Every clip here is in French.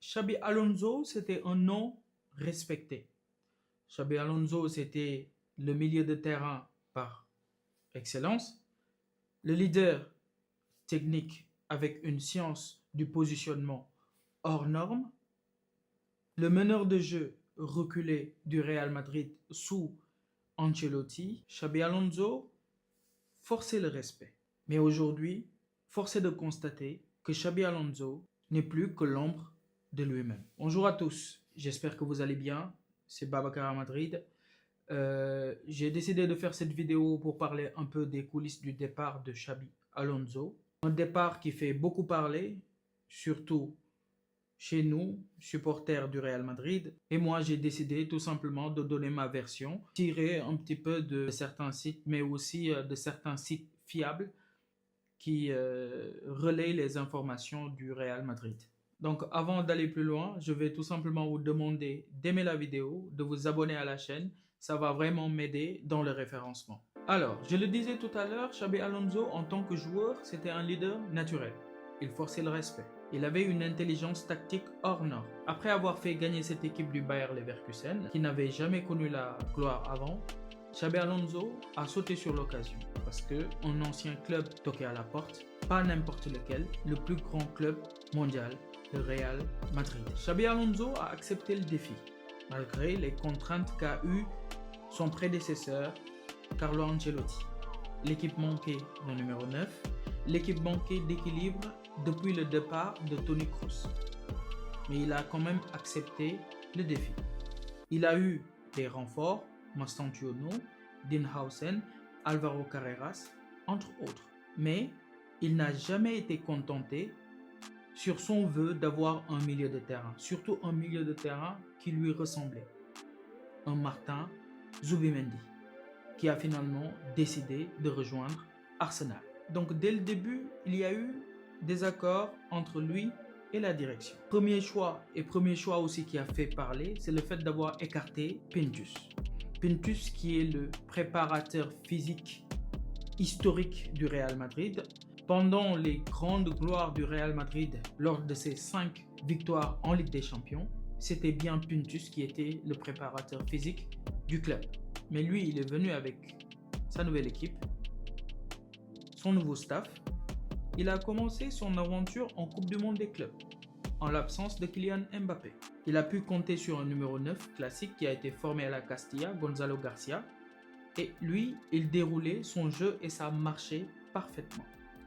Xabi Alonso, c'était un nom respecté. Xabi Alonso, c'était le milieu de terrain par excellence, le leader technique avec une science du positionnement hors norme, le meneur de jeu reculé du Real Madrid sous Ancelotti. Xabi Alonso forçait le respect. Mais aujourd'hui, force est de constater que Xabi Alonso n'est plus que l'ombre de lui-même. Bonjour à tous, j'espère que vous allez bien. C'est Babacar à Madrid. J'ai décidé de faire cette vidéo pour parler un peu des coulisses du départ de Xabi Alonso. Un départ qui fait beaucoup parler, surtout chez nous, supporters du Real Madrid. Et moi, j'ai décidé tout simplement de donner ma version, tirée un petit peu de certains sites, mais aussi de certains sites fiables qui relaient les informations du Real Madrid. Donc avant d'aller plus loin, je vais tout simplement vous demander d'aimer la vidéo, de vous abonner à la chaîne. Ça va vraiment m'aider dans le référencement. Alors, je le disais tout à l'heure, Xabi Alonso en tant que joueur, c'était un leader naturel. Il forçait le respect. Il avait une intelligence tactique hors norme. Après avoir fait gagner cette équipe du Bayer Leverkusen, qui n'avait jamais connu la gloire avant, Xabi Alonso a sauté sur l'occasion parce qu'un ancien club toquait à la porte, pas n'importe lequel, le plus grand club mondial, le Real Madrid. Xabi Alonso a accepté le défi, malgré les contraintes qu'a eu son prédécesseur, Carlo Ancelotti. L'équipe manquait de numéro 9, l'équipe manquait d'équilibre depuis le départ de Toni Kroos. Mais il a quand même accepté le défi. Il a eu des renforts, Mastantuono, Dinhausen, Alvaro Carreras, entre autres. Mais il n'a jamais été contenté sur son vœu d'avoir un milieu de terrain, surtout un milieu de terrain qui lui ressemblait. Un Martin Zubimendi, qui a finalement décidé de rejoindre Arsenal. Donc dès le début, il y a eu des accords entre lui et la direction. Premier choix aussi qui a fait parler, c'est le fait d'avoir écarté Pintus. Pintus qui est le préparateur physique historique du Real Madrid. Pendant les grandes gloires du Real Madrid, lors de ses 5 victoires en Ligue des Champions, c'était bien Pintus qui était le préparateur physique du club. Mais lui, il est venu avec sa nouvelle équipe, son nouveau staff. Il a commencé son aventure en Coupe du Monde des clubs, en l'absence de Kylian Mbappé. Il a pu compter sur un numéro 9 classique qui a été formé à la Castilla, Gonzalo Garcia. Et lui, il déroulait son jeu et ça marchait parfaitement.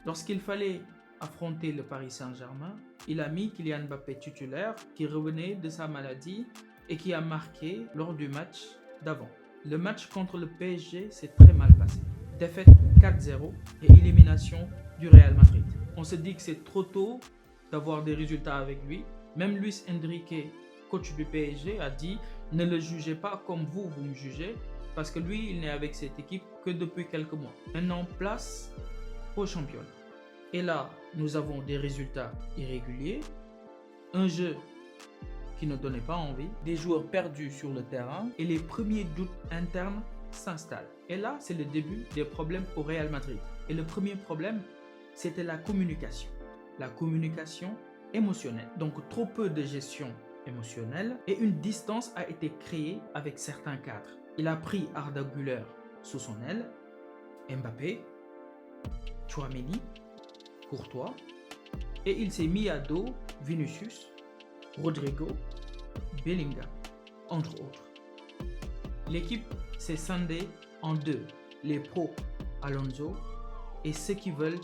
Lorsqu'il fallait affronter le Paris Saint-Germain, il a mis Kylian Mbappé titulaire qui revenait de sa maladie et qui a marqué lors du match d'avant. Le match contre le PSG s'est très mal passé. Défaite 4-0 et élimination du Real Madrid. On se dit que c'est trop tôt d'avoir des résultats avec lui. Même Luis Enrique, coach du PSG, a dit « Ne le jugez pas comme vous me jugez » parce que lui, il n'est avec cette équipe que depuis quelques mois. Maintenant, place au championnat. Et là, nous avons des résultats irréguliers, un jeu qui ne donnait pas envie, des joueurs perdus sur le terrain et les premiers doutes internes s'installent. Et là, c'est le début des problèmes au Real Madrid. Et le premier problème, c'était la communication. La communication émotionnelle. Donc, trop peu de gestion émotionnelle et une distance a été créée avec certains cadres. Il a pris Arda Güler sous son aile, Mbappé, Tchouaméni, Courtois, et il s'est mis à dos Vinicius, Rodrigo, Bellingham, entre autres. L'équipe s'est scindée en deux, les pros Alonso et ceux qui veulent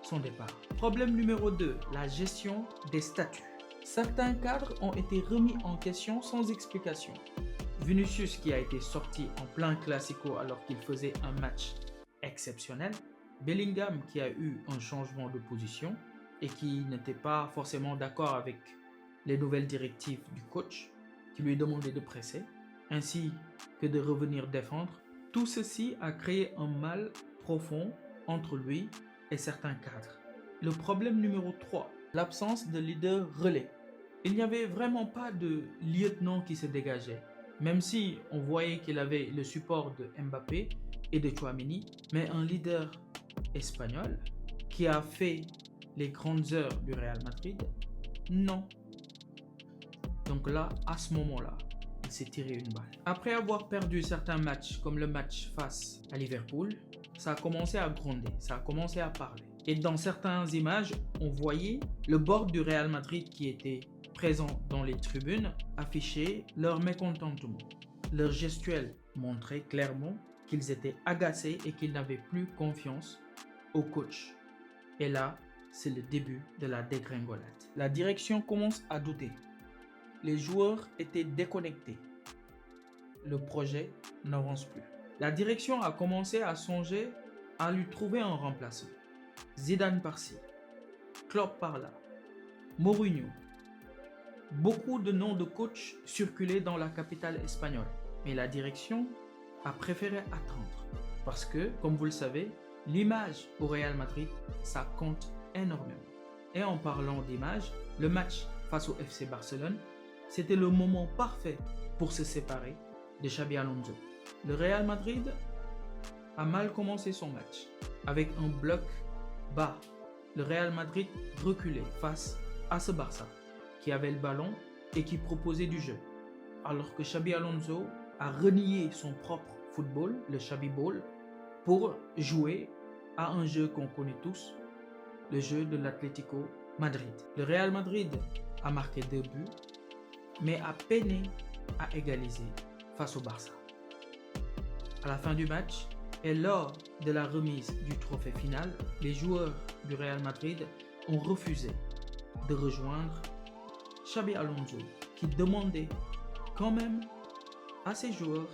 son départ. Problème numéro 2, la gestion des statuts. Certains cadres ont été remis en question sans explication. Vinicius qui a été sorti en plein classico alors qu'il faisait un match exceptionnel. Bellingham qui a eu un changement de position et qui n'était pas forcément d'accord avec les nouvelles directives du coach qui lui demandait de presser ainsi que de revenir défendre. Tout ceci a créé un mal profond entre lui et certains cadres. Le problème numéro 3, l'absence de leader relais. Il n'y avait vraiment pas de lieutenant qui se dégageait, même si on voyait qu'il avait le support de Mbappé et de Tchouaméni, mais un leader espagnol qui a fait les grandes heures du Real Madrid, non. Donc là, à ce moment-là, il s'est tiré une balle. Après avoir perdu certains matchs, comme le match face à Liverpool, ça a commencé à gronder, ça a commencé à parler. Et dans certaines images, on voyait le board du Real Madrid qui était présent dans les tribunes afficher leur mécontentement. Leur gestuelle montrait clairement qu'ils étaient agacés et qu'ils n'avaient plus confiance au coach. Et là, c'est le début de la dégringolade. La direction commence à douter. Les joueurs étaient déconnectés. Le projet n'avance plus. La direction a commencé à songer à lui trouver un remplaçant. Zidane par-ci, Klopp par-là, Mourinho. Beaucoup de noms de coachs circulaient dans la capitale espagnole. Mais la direction a préféré attendre. Parce que, comme vous le savez, l'image au Real Madrid, ça compte énormément. Et en parlant d'image, le match face au FC Barcelone, c'était le moment parfait pour se séparer de Xabi Alonso. Le Real Madrid a mal commencé son match. Avec un bloc bas, le Real Madrid reculait face à ce Barça qui avait le ballon et qui proposait du jeu. Alors que Xabi Alonso a renié son propre football, le Xabi Ball, pour jouer à un jeu qu'on connaît tous, le jeu de l'Atlético Madrid. Le Real Madrid a marqué 2 buts, mais a peiné à égaliser face au Barça. À la fin du match et lors de la remise du trophée final, les joueurs du Real Madrid ont refusé de rejoindre Xabi Alonso, qui demandait quand même à ses joueurs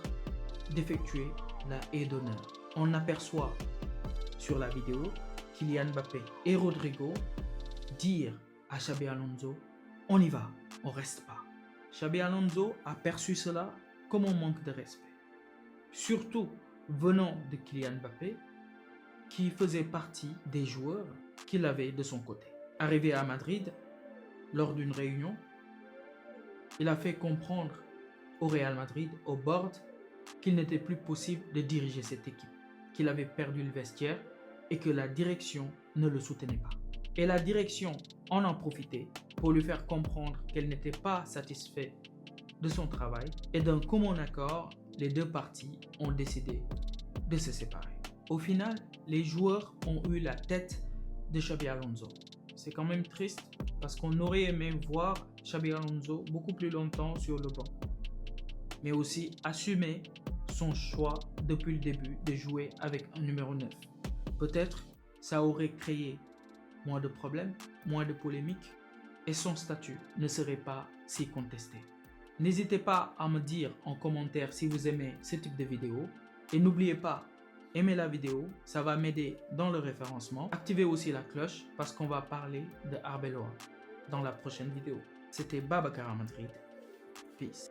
d'effectuer la haie d'honneur. On aperçoit sur la vidéo Kylian Mbappé et Rodrigo dire à Xabi Alonso « On y va, on reste pas ». Xabi Alonso a perçu cela comme un manque de respect. Surtout venant de Kylian Mbappé, qui faisait partie des joueurs qu'il avait de son côté. Arrivé à Madrid, lors d'une réunion, il a fait comprendre au Real Madrid, au board, qu'il n'était plus possible de diriger cette équipe, qu'il avait perdu le vestiaire et que la direction ne le soutenait pas. Et la direction en a profité pour lui faire comprendre qu'elle n'était pas satisfaite de son travail et d'un commun accord, les deux parties ont décidé de se séparer. Au final, les joueurs ont eu la tête de Xabi Alonso. C'est quand même triste parce qu'on aurait aimé voir Xabi Alonso beaucoup plus longtemps sur le banc, mais aussi assumer son choix depuis le début de jouer avec un numéro 9. Peut-être ça aurait créé moins de problèmes, moins de polémiques et son statut ne serait pas si contesté. N'hésitez pas à me dire en commentaire si vous aimez ce type de vidéo et n'oubliez pas, aimez la vidéo, ça va m'aider dans le référencement. Activez aussi la cloche parce qu'on va parler de Arbeloa dans la prochaine vidéo. C'était Babacar Madrid. Peace.